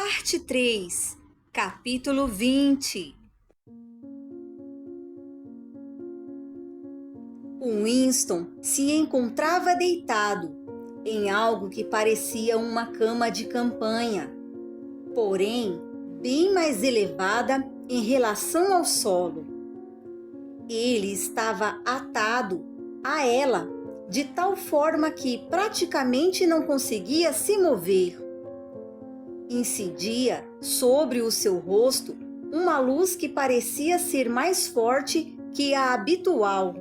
Parte 3, Capítulo 20. O Winston se encontrava deitado em algo que parecia uma cama de campanha, porém bem mais elevada em relação ao solo. Ele estava atado a ela de tal forma que praticamente não conseguia se mover. Incidia sobre o seu rosto uma luz que parecia ser mais forte que a habitual.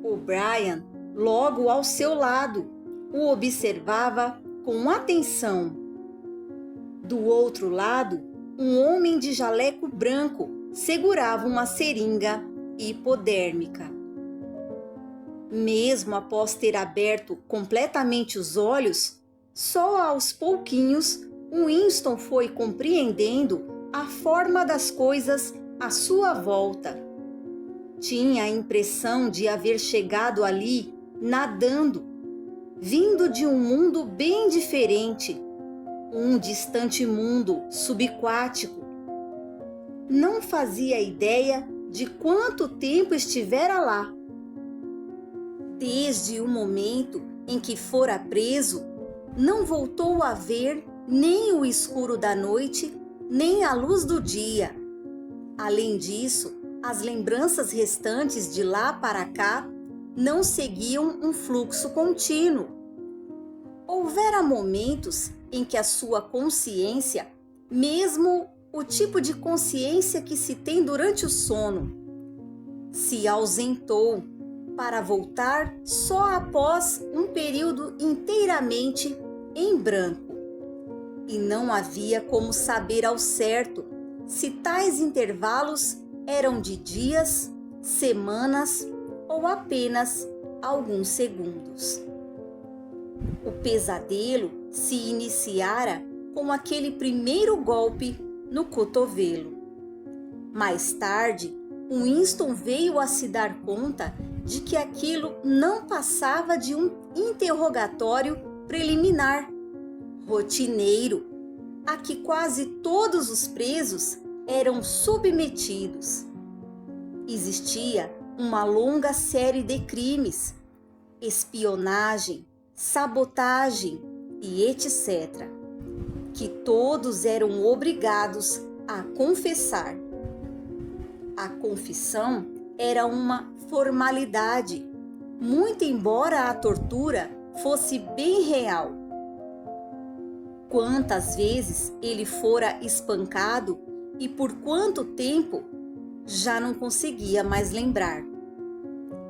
O Brian, logo ao seu lado, o observava com atenção. Do outro lado, um homem de jaleco branco segurava uma seringa hipodérmica. Mesmo após ter aberto completamente os olhos, só aos pouquinhos Winston foi compreendendo a forma das coisas à sua volta. Tinha a impressão de haver chegado ali nadando, vindo de um mundo bem diferente, um distante mundo subaquático. Não fazia ideia de quanto tempo estivera lá. Desde o momento em que fora preso, não voltou a ver nem o escuro da noite, nem a luz do dia. Além disso, as lembranças restantes de lá para cá não seguiam um fluxo contínuo. Houvera momentos em que a sua consciência, mesmo o tipo de consciência que se tem durante o sono, se ausentou para voltar só após um período inteiramente em branco. E não havia como saber ao certo se tais intervalos eram de dias, semanas ou apenas alguns segundos. O pesadelo se iniciara com aquele primeiro golpe no cotovelo. Mais tarde, Winston veio a se dar conta de que aquilo não passava de um interrogatório preliminar, rotineiro, a que quase todos os presos eram submetidos. Existia uma longa série de crimes, espionagem, sabotagem e etc., que todos eram obrigados a confessar. A confissão era uma formalidade, muito embora a tortura fosse bem real. Quantas vezes ele fora espancado e por quanto tempo, já não conseguia mais lembrar.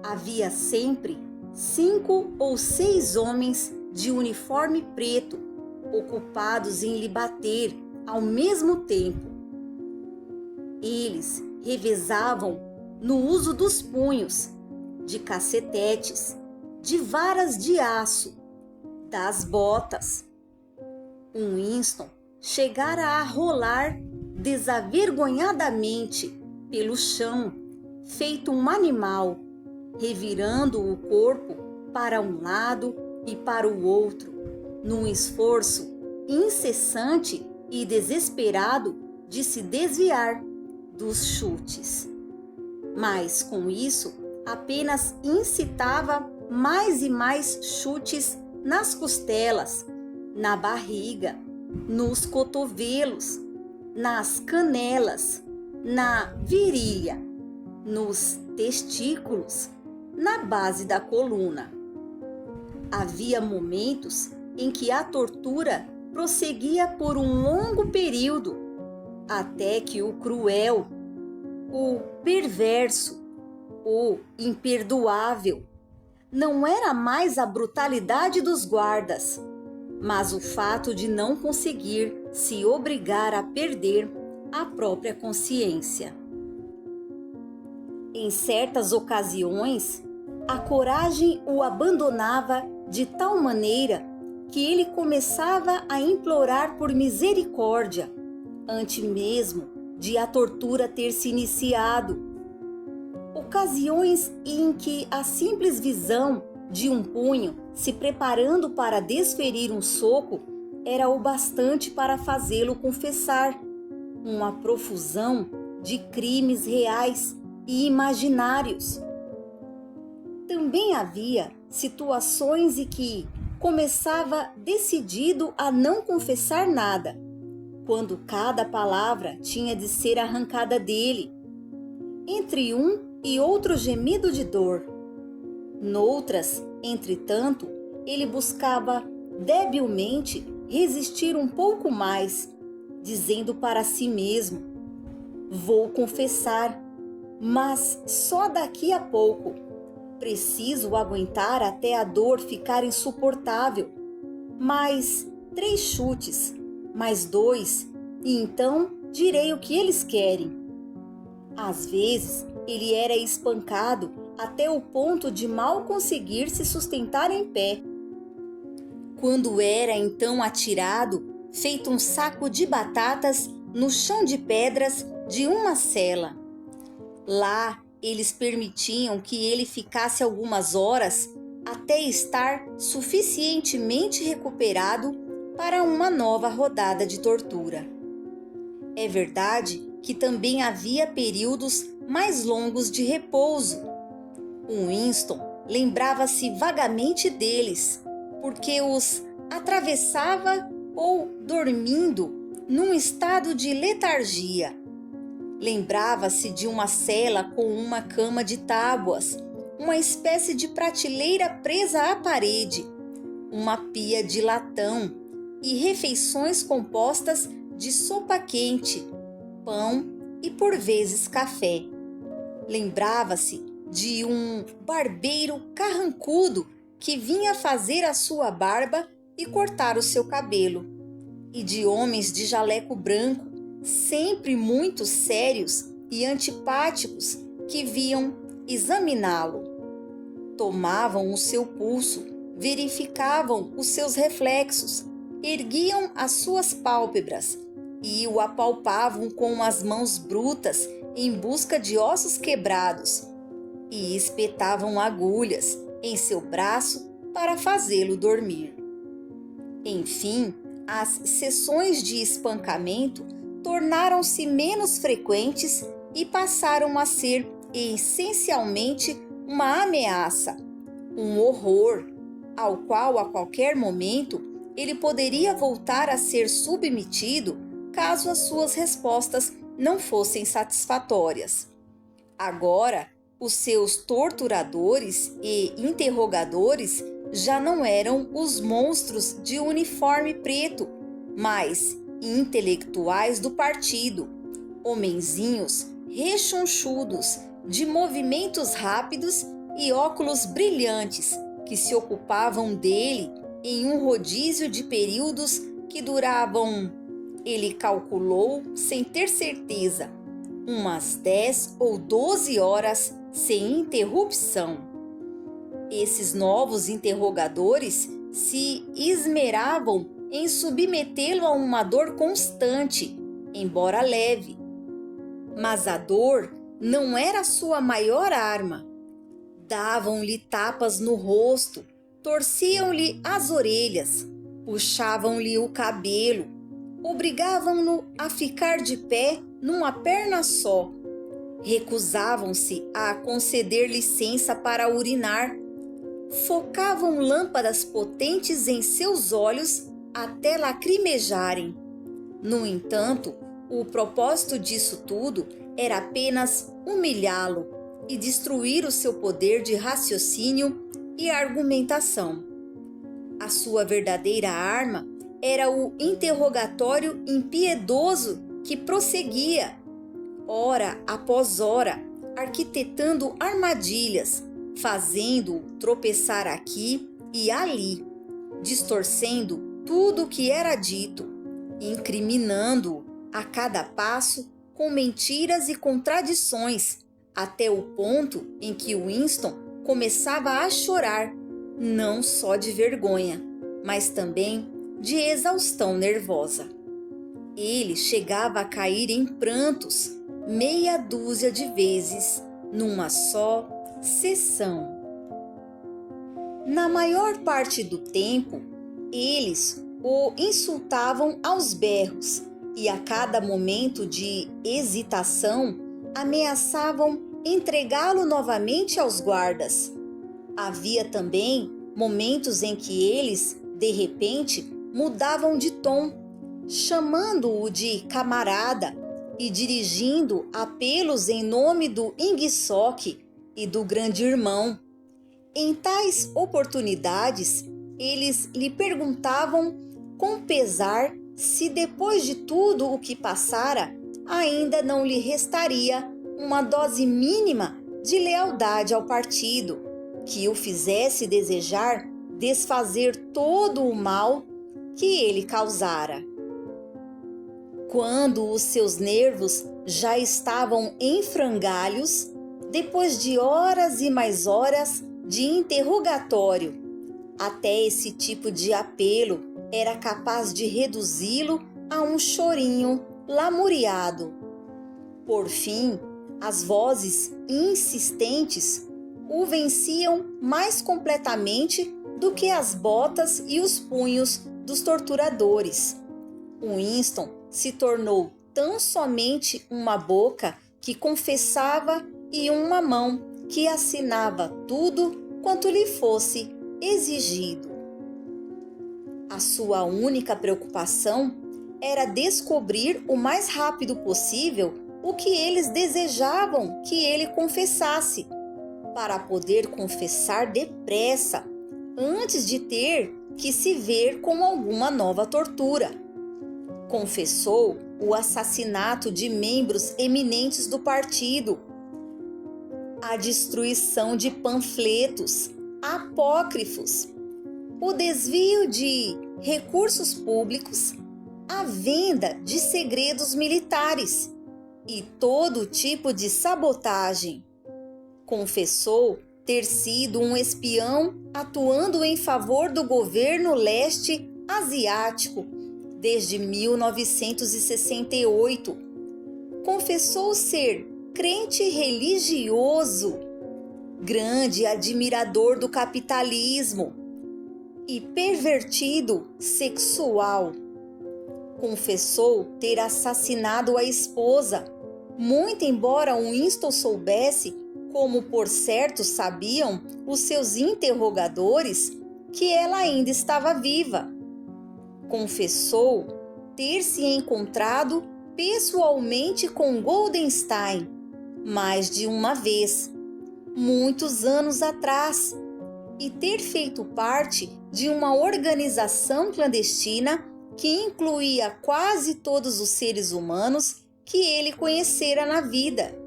Havia sempre 5 ou 6 homens de uniforme preto ocupados em lhe bater ao mesmo tempo. Eles revezavam no uso dos punhos, de cacetetes, de varas de aço, das botas. Winston chegara a rolar desavergonhadamente pelo chão, feito um animal, revirando o corpo para um lado e para o outro, num esforço incessante e desesperado de se desviar dos chutes. Mas com isso apenas incitava mais e mais chutes nas costelas, na barriga, nos cotovelos, nas canelas, na virilha, nos testículos, na base da coluna. Havia momentos em que a tortura prosseguia por um longo período, até que o cruel, o perverso, o imperdoável, não era mais a brutalidade dos guardas, mas o fato de não conseguir se obrigar a perder a própria consciência. Em certas ocasiões, a coragem o abandonava de tal maneira que ele começava a implorar por misericórdia, antes mesmo de a tortura ter se iniciado. Ocasiões em que a simples visão de um punho se preparando para desferir um soco era o bastante para fazê-lo confessar uma profusão de crimes reais e imaginários. Também havia situações em que começava decidido a não confessar nada, quando cada palavra tinha de ser arrancada dele, entre um e outro gemido de dor. Noutras, entretanto, ele buscava debilmente resistir um pouco mais, dizendo para si mesmo: vou confessar, mas só daqui a pouco. Preciso aguentar até a dor ficar insuportável. Mais 3 chutes, mais 2, e então direi o que eles querem. Às vezes, ele era espancado até o ponto de mal conseguir se sustentar em pé. Quando era então atirado, feito um saco de batatas no chão de pedras de uma cela. Lá, eles permitiam que ele ficasse algumas horas até estar suficientemente recuperado para uma nova rodada de tortura. É verdade que também havia períodos mais longos de repouso. O Winston lembrava-se vagamente deles, porque os atravessava ou dormindo num estado de letargia. Lembrava-se de uma cela com uma cama de tábuas, uma espécie de prateleira presa à parede, uma pia de latão e refeições compostas de sopa quente, pão e por vezes café. Lembrava-se de um barbeiro carrancudo que vinha fazer a sua barba e cortar o seu cabelo, e de homens de jaleco branco, sempre muito sérios e antipáticos, que vinham examiná-lo. Tomavam o seu pulso, verificavam os seus reflexos, erguiam as suas pálpebras e o apalpavam com as mãos brutas em busca de ossos quebrados e espetavam agulhas em seu braço para fazê-lo dormir. Enfim, as sessões de espancamento tornaram-se menos frequentes e passaram a ser essencialmente uma ameaça, um horror, ao qual a qualquer momento ele poderia voltar a ser submetido caso as suas respostas não fossem satisfatórias. Agora, os seus torturadores e interrogadores já não eram os monstros de uniforme preto, mas intelectuais do partido, homenzinhos rechonchudos, de movimentos rápidos e óculos brilhantes, que se ocupavam dele em um rodízio de períodos que duravam, ele calculou sem ter certeza, umas 10 ou 12 horas sem interrupção. Esses novos interrogadores se esmeravam em submetê-lo a uma dor constante, embora leve. Mas a dor não era sua maior arma. Davam-lhe tapas no rosto, torciam-lhe as orelhas, puxavam-lhe o cabelo, obrigavam-no a ficar de pé numa perna só, recusavam-se a conceder licença para urinar, focavam lâmpadas potentes em seus olhos até lacrimejarem. No entanto, o propósito disso tudo era apenas humilhá-lo e destruir o seu poder de raciocínio e argumentação. A sua verdadeira arma era o interrogatório impiedoso que prosseguia, hora após hora, arquitetando armadilhas, fazendo-o tropeçar aqui e ali, distorcendo tudo o que era dito, incriminando-o a cada passo com mentiras e contradições, até o ponto em que Winston começava a chorar, não só de vergonha, mas também de exaustão nervosa. Ele chegava a cair em prantos meia dúzia de vezes numa só sessão. Na maior parte do tempo, eles o insultavam aos berros e, a cada momento de hesitação, ameaçavam entregá-lo novamente aos guardas. Havia também momentos em que eles, de repente, mudavam de tom, chamando-o de camarada e dirigindo apelos em nome do Ingsoc e do grande irmão. Em tais oportunidades, eles lhe perguntavam com pesar se depois de tudo o que passara, ainda não lhe restaria uma dose mínima de lealdade ao partido, que o fizesse desejar desfazer todo o mal que ele causara. Quando os seus nervos já estavam em frangalhos, depois de horas e mais horas de interrogatório, até esse tipo de apelo era capaz de reduzi-lo a um chorinho lamuriado. Por fim, as vozes insistentes o venciam mais completamente do que as botas e os punhos dos torturadores. Winston se tornou tão somente uma boca que confessava e uma mão que assinava tudo quanto lhe fosse exigido. A sua única preocupação era descobrir o mais rápido possível o que eles desejavam que ele confessasse, para poder confessar depressa, antes de ter que se ver com alguma nova tortura. Confessou o assassinato de membros eminentes do partido, a destruição de panfletos apócrifos, o desvio de recursos públicos, a venda de segredos militares e todo tipo de sabotagem. Confessou ter sido um espião atuando em favor do governo leste asiático desde 1968. Confessou ser crente religioso, grande admirador do capitalismo e pervertido sexual. Confessou ter assassinado a esposa, muito embora Winston soubesse, como por certo sabiam os seus interrogadores, que ela ainda estava viva. Confessou ter se encontrado pessoalmente com Goldenstein mais de uma vez, muitos anos atrás, e ter feito parte de uma organização clandestina que incluía quase todos os seres humanos que ele conhecera na vida.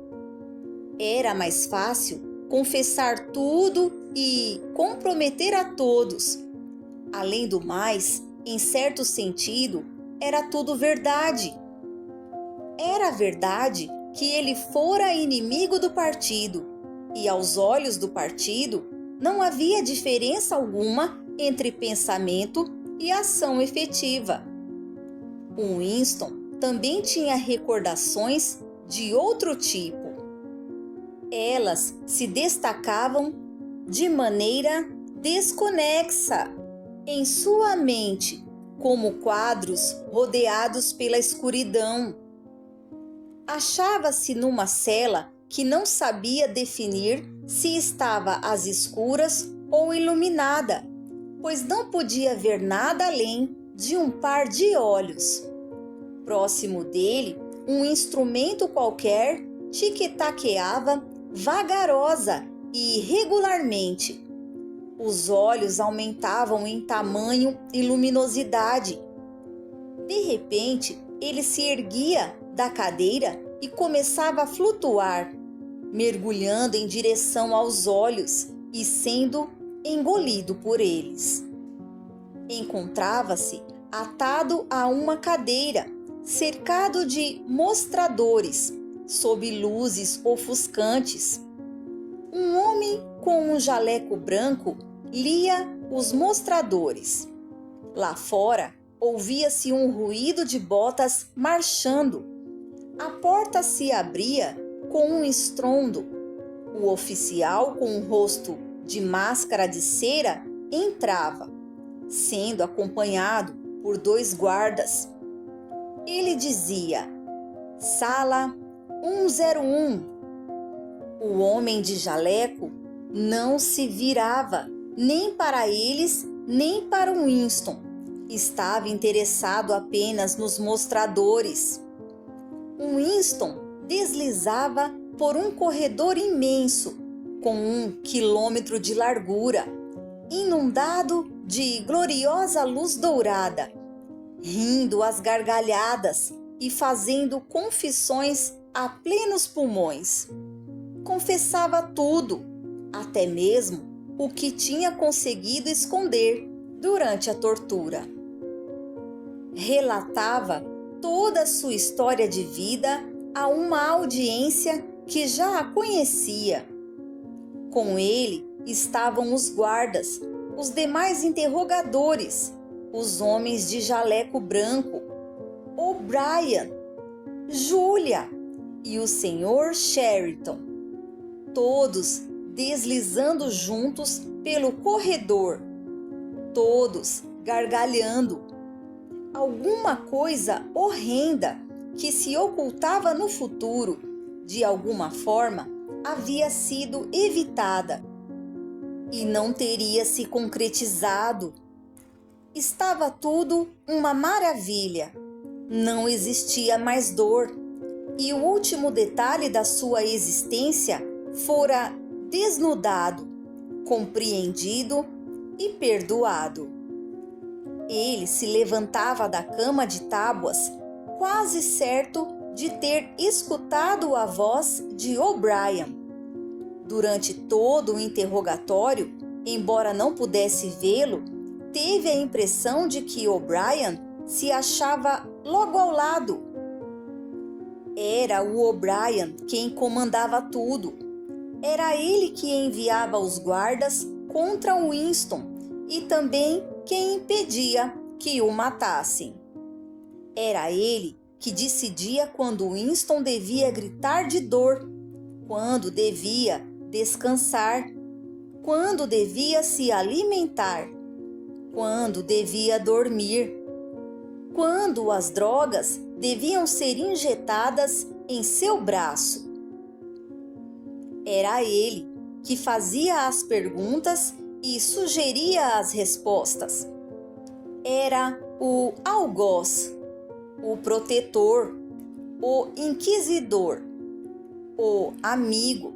Era mais fácil confessar tudo e comprometer a todos. Além do mais, em certo sentido, era tudo verdade. Era verdade que ele fora inimigo do partido, e aos olhos do partido não havia diferença alguma entre pensamento e ação efetiva. Winston também tinha recordações de outro tipo. Elas se destacavam de maneira desconexa em sua mente, como quadros rodeados pela escuridão. Achava-se numa cela que não sabia definir se estava às escuras ou iluminada, pois não podia ver nada além de um par de olhos. Próximo dele, um instrumento qualquer tic-taqueava vagarosa e irregularmente. Os olhos aumentavam em tamanho e luminosidade. De repente, ele se erguia da cadeira e começava a flutuar, mergulhando em direção aos olhos e sendo engolido por eles. Encontrava-se atado a uma cadeira, cercado de mostradores, sob luzes ofuscantes. Um homem com um jaleco branco lia os mostradores. Lá fora, ouvia-se um ruído de botas marchando. A porta se abria com um estrondo. O oficial, com um rosto de máscara de cera, entrava, sendo acompanhado por 2 guardas. Ele dizia: Sala 101. O homem de jaleco não se virava nem para eles, nem para o Winston. Estava interessado apenas nos mostradores. O Winston deslizava por um corredor imenso, com 1 quilômetro de largura, inundado de gloriosa luz dourada, rindo às gargalhadas e fazendo confissões a plenos pulmões. Confessava tudo, até mesmo o que tinha conseguido esconder durante a tortura. Relatava toda a sua história de vida a uma audiência que já a conhecia. Com ele estavam os guardas, os demais interrogadores, os homens de jaleco branco, O'Brien, Julia e o Sr. Cheriton, todos deslizando juntos pelo corredor, todos gargalhando. Alguma coisa horrenda que se ocultava no futuro, de alguma forma, havia sido evitada e não teria se concretizado. Estava tudo uma maravilha. Não existia mais dor, e o último detalhe da sua existência fora desnudado, compreendido e perdoado. Ele se levantava da cama de tábuas, quase certo de ter escutado a voz de O'Brien. Durante todo o interrogatório, embora não pudesse vê-lo, teve a impressão de que O'Brien se achava logo ao lado. Era o O'Brien quem comandava tudo. Era ele que enviava os guardas contra o Winston e também quem impedia que o matassem. Era ele que decidia quando Winston devia gritar de dor, quando devia descansar, quando devia se alimentar, quando devia dormir, quando as drogas deviam ser injetadas em seu braço. Era ele que fazia as perguntas e sugeria as respostas. Era o algoz, o protetor, o inquisidor, o amigo.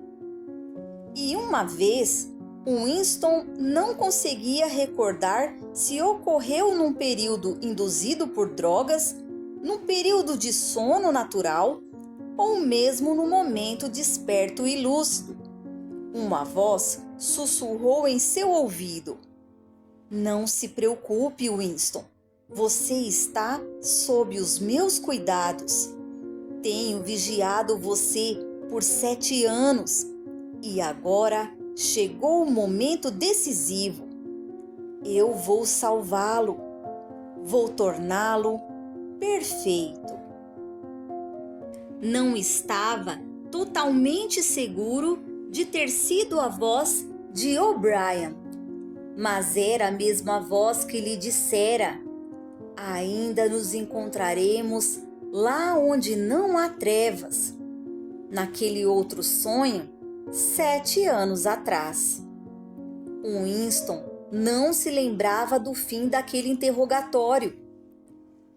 E uma vez, Winston não conseguia recordar se ocorreu num período induzido por drogas, num período de sono natural ou mesmo no momento desperto e lúcido. Uma voz sussurrou em seu ouvido: Não se preocupe, Winston. Você está sob os meus cuidados. Tenho vigiado você por 7 anos e agora chegou o momento decisivo. Eu vou salvá-lo. Vou torná-lo perfeito. Não estava totalmente seguro de ter sido a voz de O'Brien, mas era a mesma voz que lhe dissera: Ainda nos encontraremos lá onde não há trevas, naquele outro sonho, 7 anos atrás. O Winston não se lembrava do fim daquele interrogatório.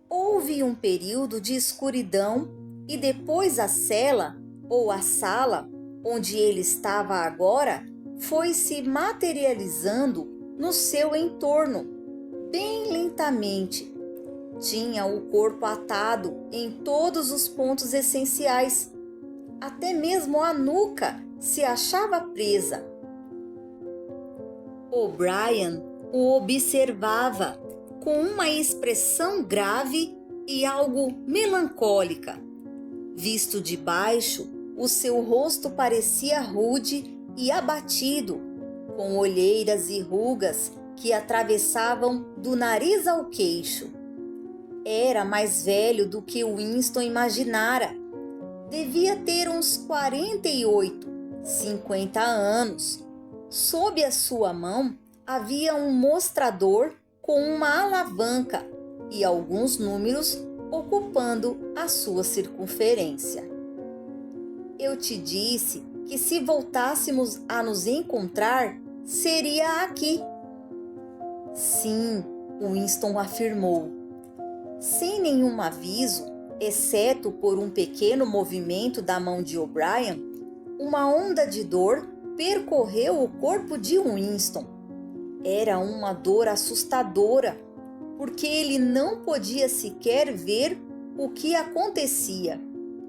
Houve um período de escuridão e depois a cela ou a sala onde ele estava agora foi se materializando no seu entorno, bem lentamente. Tinha o corpo atado em todos os pontos essenciais. Até mesmo a nuca se achava presa. O'Brien o observava com uma expressão grave e algo melancólica. Visto de baixo, o seu rosto parecia rude e abatido, com olheiras e rugas que atravessavam do nariz ao queixo. Era mais velho do que Winston imaginara. Devia ter uns 48, 50 anos. Sob a sua mão havia um mostrador com uma alavanca, e alguns números ocupando a sua circunferência. Eu te disse que se voltássemos a nos encontrar, seria aqui. Sim, Winston afirmou. Sem nenhum aviso, exceto por um pequeno movimento da mão de O'Brien, uma onda de dor percorreu o corpo de Winston. Era uma dor assustadora, porque ele não podia sequer ver o que acontecia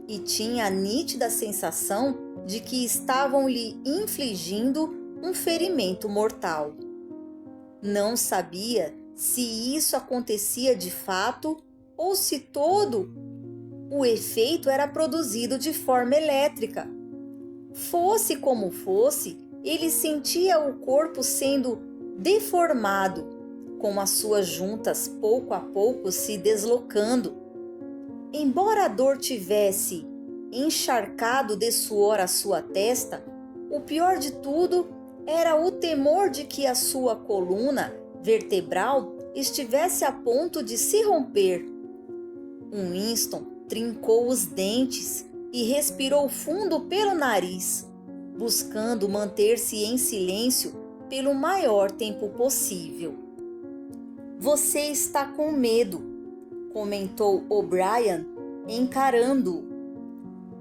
e tinha a nítida sensação de que estavam lhe infligindo um ferimento mortal. Não sabia se isso acontecia de fato ou se todo o efeito era produzido de forma elétrica. Fosse como fosse, ele sentia o corpo sendo deformado, com as suas juntas pouco a pouco se deslocando. Embora a dor tivesse encharcado de suor a sua testa, o pior de tudo era o temor de que a sua coluna vertebral estivesse a ponto de se romper. Winston trincou os dentes e respirou fundo pelo nariz, buscando manter-se em silêncio pelo maior tempo possível. Você está com medo, comentou O'Brien, encarando-o,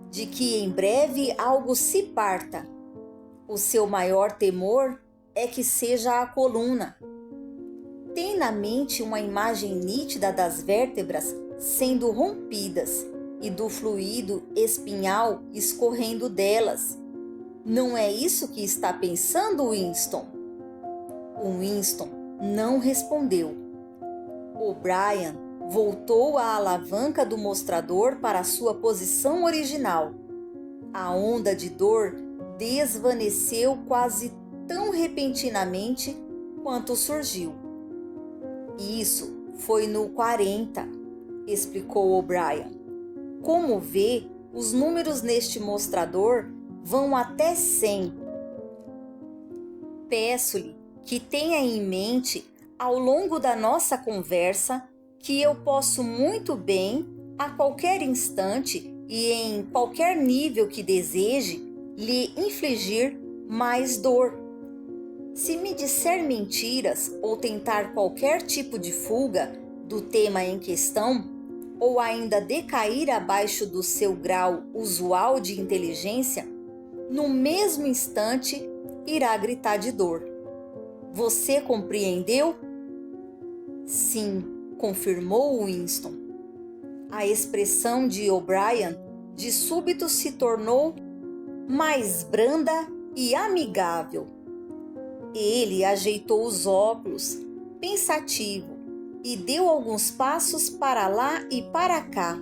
de que em breve algo se parta. O seu maior temor é que seja a coluna. Tem na mente uma imagem nítida das vértebras sendo rompidas e do fluido espinhal escorrendo delas. Não é isso que está pensando, Winston? O Winston não respondeu. O'Brien voltou a alavanca do mostrador para sua posição original. A onda de dor desvaneceu quase tão repentinamente quanto surgiu. Isso foi no 40, explicou O'Brien. Como vê, os números neste mostrador vão até 100. Peço-lhe que tenha em mente, ao longo da nossa conversa, que eu posso muito bem, a qualquer instante e em qualquer nível que deseje, lhe infligir mais dor. Se me disser mentiras ou tentar qualquer tipo de fuga do tema em questão, ou ainda decair abaixo do seu grau usual de inteligência, no mesmo instante irá gritar de dor. Você compreendeu? Sim, confirmou Winston. A expressão de O'Brien de súbito se tornou mais branda e amigável. Ele ajeitou os óculos, pensativo, e deu alguns passos para lá e para cá.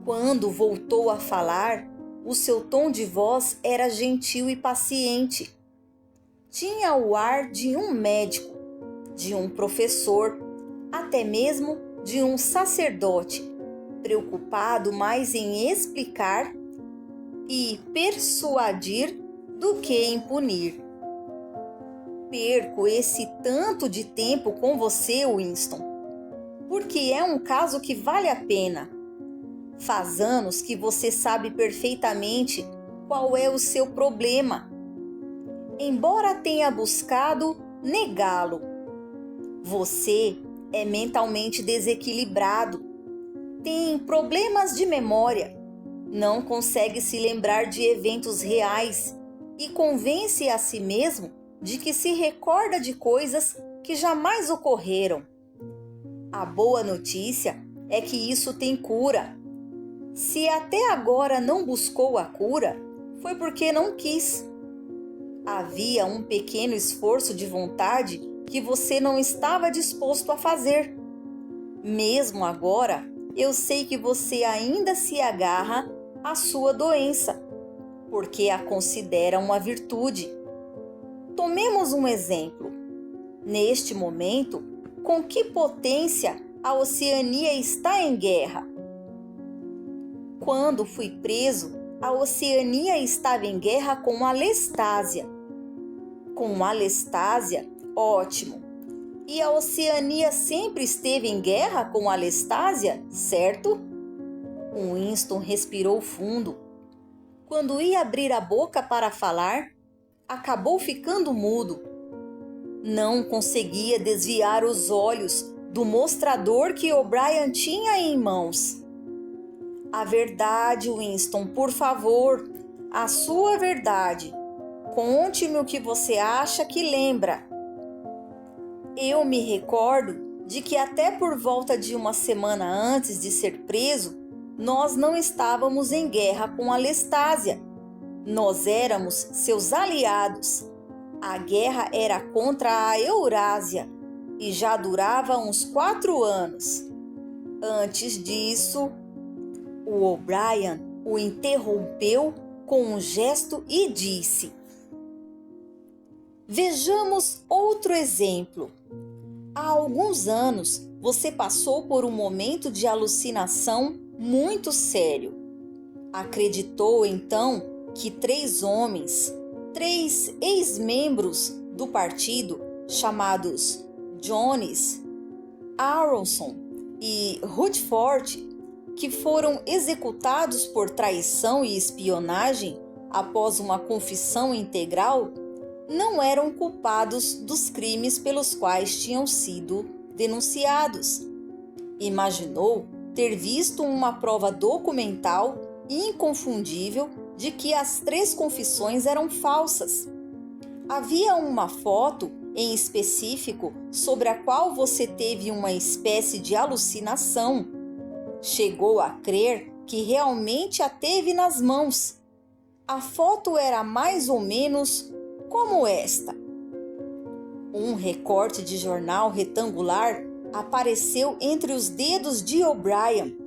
Quando voltou a falar, o seu tom de voz era gentil e paciente. Tinha o ar de um médico, de um professor, até mesmo de um sacerdote, preocupado mais em explicar e persuadir do que em punir. Perco esse tanto de tempo com você, Winston, porque é um caso que vale a pena. Faz anos que você sabe perfeitamente qual é o seu problema, embora tenha buscado negá-lo. Você é mentalmente desequilibrado, tem problemas de memória, não consegue se lembrar de eventos reais e convence a si mesmo de que se recorda de coisas que jamais ocorreram. A boa notícia é que isso tem cura. Se até agora não buscou a cura, foi porque não quis. Havia um pequeno esforço de vontade que você não estava disposto a fazer. Mesmo agora, eu sei que você ainda se agarra à sua doença, porque a considera uma virtude. Tomemos um exemplo. Neste momento, com que potência a Oceania está em guerra? Quando fui preso, a Oceania estava em guerra com a Lestásia. Com a Lestásia, ótimo. E a Oceania sempre esteve em guerra com a Lestásia, certo? Winston respirou fundo. Quando ia abrir a boca para falar, acabou ficando mudo. Não conseguia desviar os olhos do mostrador que O'Brien tinha em mãos. A verdade, Winston, por favor, a sua verdade. Conte-me o que você acha que lembra. Eu me recordo de que até por volta de uma semana antes de ser preso, nós não estávamos em guerra com a Lestásia. Nós éramos seus aliados. A guerra era contra a Eurásia e já durava uns 4 anos. Antes disso, o O'Brien o interrompeu com um gesto e disse: Vejamos outro exemplo. Há alguns anos, você passou por um momento de alucinação muito sério. Acreditou então que 3 homens, 3 ex-membros do partido, chamados Jones, Aronson e Rutherford, que foram executados por traição e espionagem após uma confissão integral, não eram culpados dos crimes pelos quais tinham sido denunciados. Imaginou ter visto uma prova documental inconfundível de que as 3 confissões eram falsas. Havia uma foto em específico sobre a qual você teve uma espécie de alucinação. Chegou a crer que realmente a teve nas mãos. A foto era mais ou menos como esta. Um recorte de jornal retangular apareceu entre os dedos de O'Brien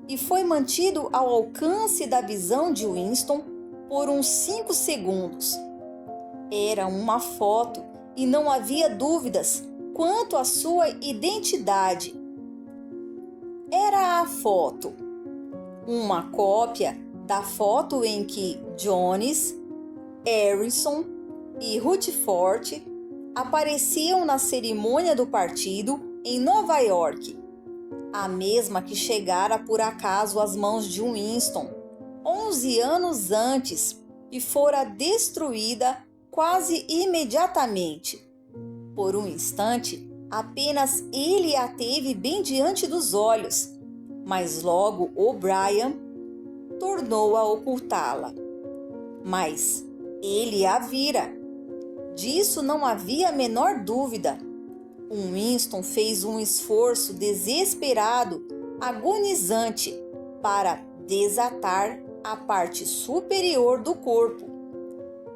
e foi mantido ao alcance da visão de Winston por uns 5 segundos. Era uma foto e não havia dúvidas quanto à sua identidade. Era a foto, uma cópia da foto em que Jones, Harrison e Rutherford apareciam na cerimônia do partido em Nova York, a mesma que chegara por acaso às mãos de Winston 11 anos antes e fora destruída quase imediatamente. Por um instante, apenas ele a teve bem diante dos olhos, mas logo O'Brien tornou a ocultá-la. Mas ele a vira. Disso não havia a menor dúvida. Winston fez um esforço desesperado, agonizante, para desatar a parte superior do corpo.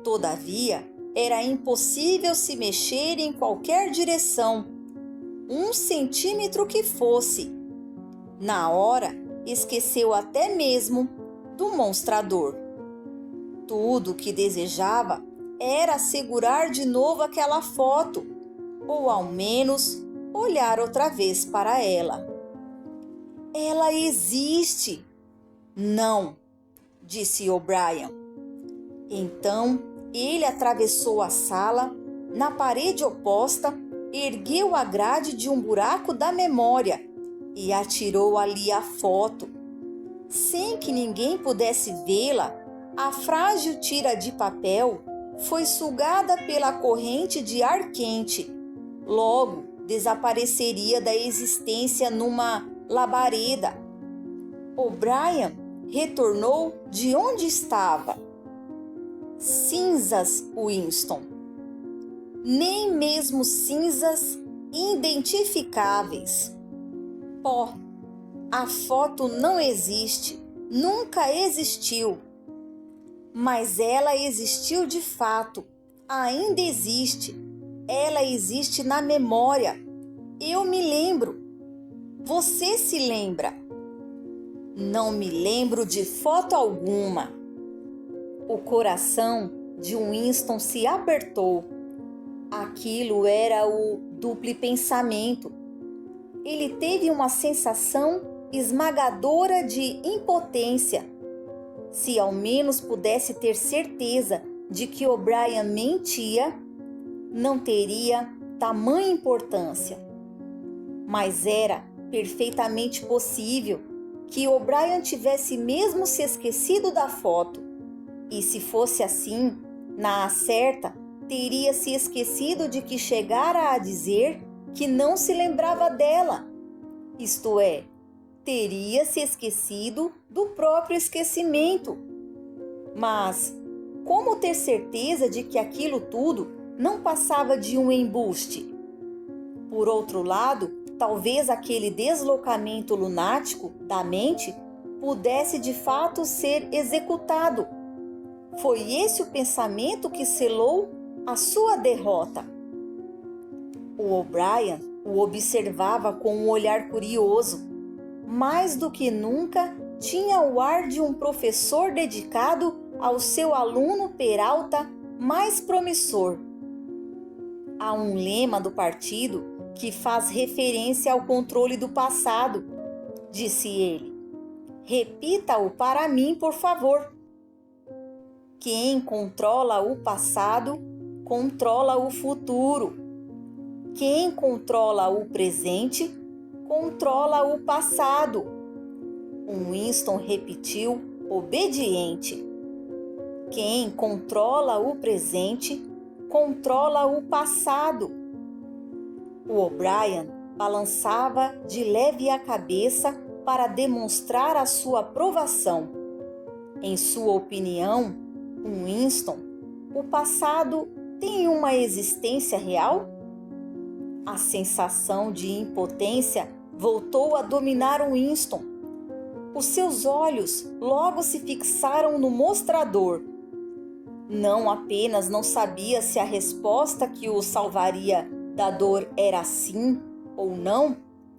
Todavia, era impossível se mexer em qualquer direção, 1 centímetro que fosse. Na hora, esqueceu até mesmo do mostrador. Tudo o que desejava era segurar de novo aquela foto, ou ao menos olhar outra vez para ela. Ela existe! Não, disse O'Brien. Então ele atravessou a sala, na parede oposta, ergueu a grade de um buraco da memória e atirou ali a foto. Sem que ninguém pudesse vê-la, a frágil tira de papel foi sugada pela corrente de ar quente. Logo, desapareceria da existência numa labareda. O'Brien retornou de onde estava. Cinzas, Winston. Nem mesmo cinzas identificáveis. Pó. A foto não existe, nunca existiu. Mas ela existiu de fato, ainda existe. Ela existe na memória. Eu me lembro. Você se lembra? Não me lembro de foto alguma. O coração de Winston se apertou. Aquilo era o duplo pensamento. Ele teve uma sensação esmagadora de impotência. Se ao menos pudesse ter certeza de que O'Brien mentia, não teria tamanha importância. Mas era perfeitamente possível que O'Brien tivesse mesmo se esquecido da foto. E se fosse assim, na certa, teria se esquecido de que chegara a dizer que não se lembrava dela. Isto é, teria se esquecido do próprio esquecimento. Mas como ter certeza de que aquilo tudo não passava de um embuste? Por outro lado, talvez aquele deslocamento lunático da mente pudesse de fato ser executado. Foi esse o pensamento que selou a sua derrota. O O'Brien o observava com um olhar curioso. Mais do que nunca, tinha o ar de um professor dedicado ao seu aluno Peralta mais promissor. Há um lema do partido que faz referência ao controle do passado, disse ele. Repita-o para mim, por favor. Quem controla o passado, controla o futuro. Quem controla o presente, controla o passado. Winston repetiu, obediente. Quem controla o presente, controla o passado. O O'Brien balançava de leve a cabeça para demonstrar a sua aprovação. Em sua opinião, Winston, o passado tem uma existência real? A sensação de impotência voltou a dominar Winston. Os seus olhos logo se fixaram no mostrador. Não apenas não sabia se a resposta que o salvaria da dor era sim ou não,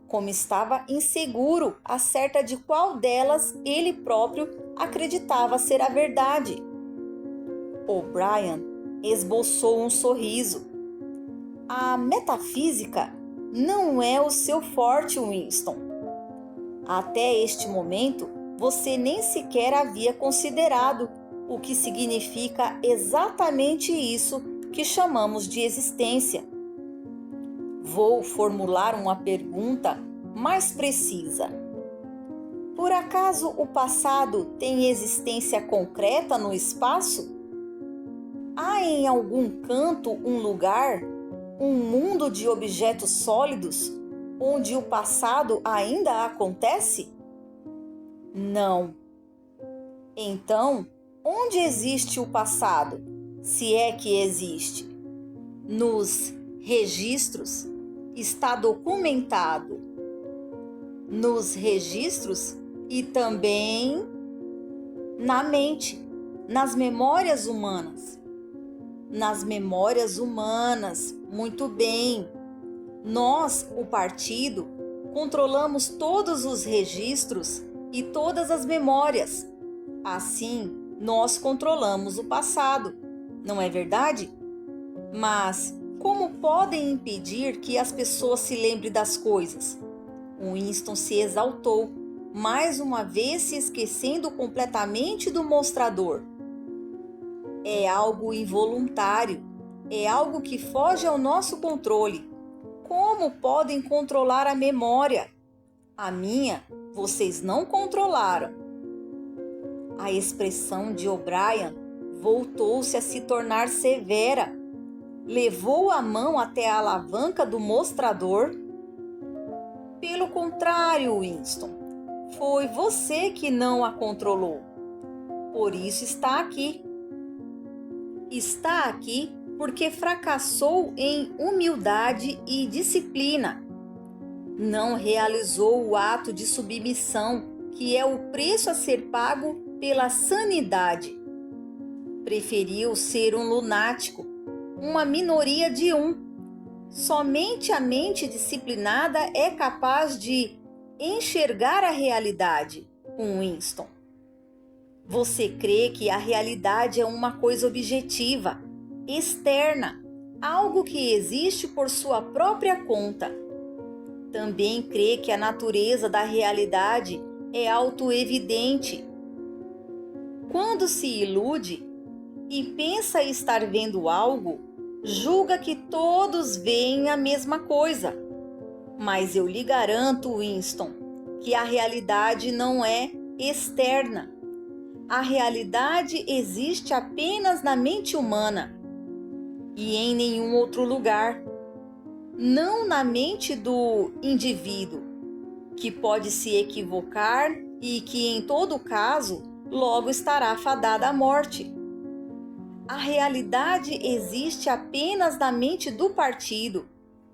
como estava inseguro acerca de qual delas ele próprio acreditava ser a verdade. O'Brien esboçou um sorriso. A metafísica não é o seu forte, Winston. Até este momento, você nem sequer havia considerado o que significa exatamente isso que chamamos de existência. Vou formular uma pergunta mais precisa. Por acaso o passado tem existência concreta no espaço? Há em algum canto um lugar, um mundo de objetos sólidos, onde o passado ainda acontece? Não. Então, onde existe o passado, se é que existe? Nos registros está documentado. Nos registros e também na mente, nas memórias humanas. Nas memórias humanas, muito bem. Nós, o partido, controlamos todos os registros e todas as memórias. Assim, nós controlamos o passado, não é verdade? Mas como podem impedir que as pessoas se lembrem das coisas? Winston se exaltou, mais uma vez se esquecendo completamente do mostrador. É algo involuntário, é algo que foge ao nosso controle. Como podem controlar a memória? A minha, vocês não controlaram. A expressão de O'Brien voltou-se a se tornar severa. Levou a mão até a alavanca do mostrador. Pelo contrário, Winston, foi você que não a controlou. Por isso está aqui. Está aqui porque fracassou em humildade e disciplina. Não realizou o ato de submissão, que é o preço a ser pago pela sanidade. Preferiu ser um lunático, uma minoria de um. Somente a mente disciplinada é capaz de enxergar a realidade, Winston. Você crê que a realidade é uma coisa objetiva, externa, algo que existe por sua própria conta. Também crê que a natureza da realidade é autoevidente. Quando se ilude e pensa estar vendo algo, julga que todos veem a mesma coisa. Mas eu lhe garanto, Winston, que a realidade não é externa. A realidade existe apenas na mente humana e em nenhum outro lugar. Não na mente do indivíduo, que pode se equivocar e que, em todo caso, logo estará fadada à morte. A realidade existe apenas na mente do partido,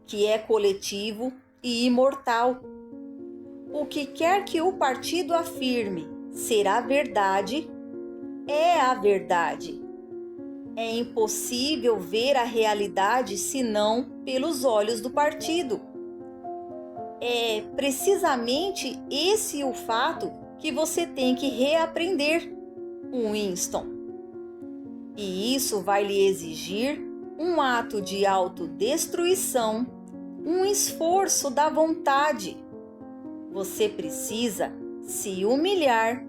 que é coletivo e imortal. O que quer que o partido afirme será verdade, é a verdade. É impossível ver a realidade senão pelos olhos do partido. É precisamente esse o fato que você tem que reaprender, Winston. E isso vai lhe exigir um ato de autodestruição, um esforço da vontade. Você precisa se humilhar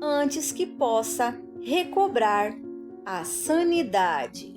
antes que possa recobrar a sanidade.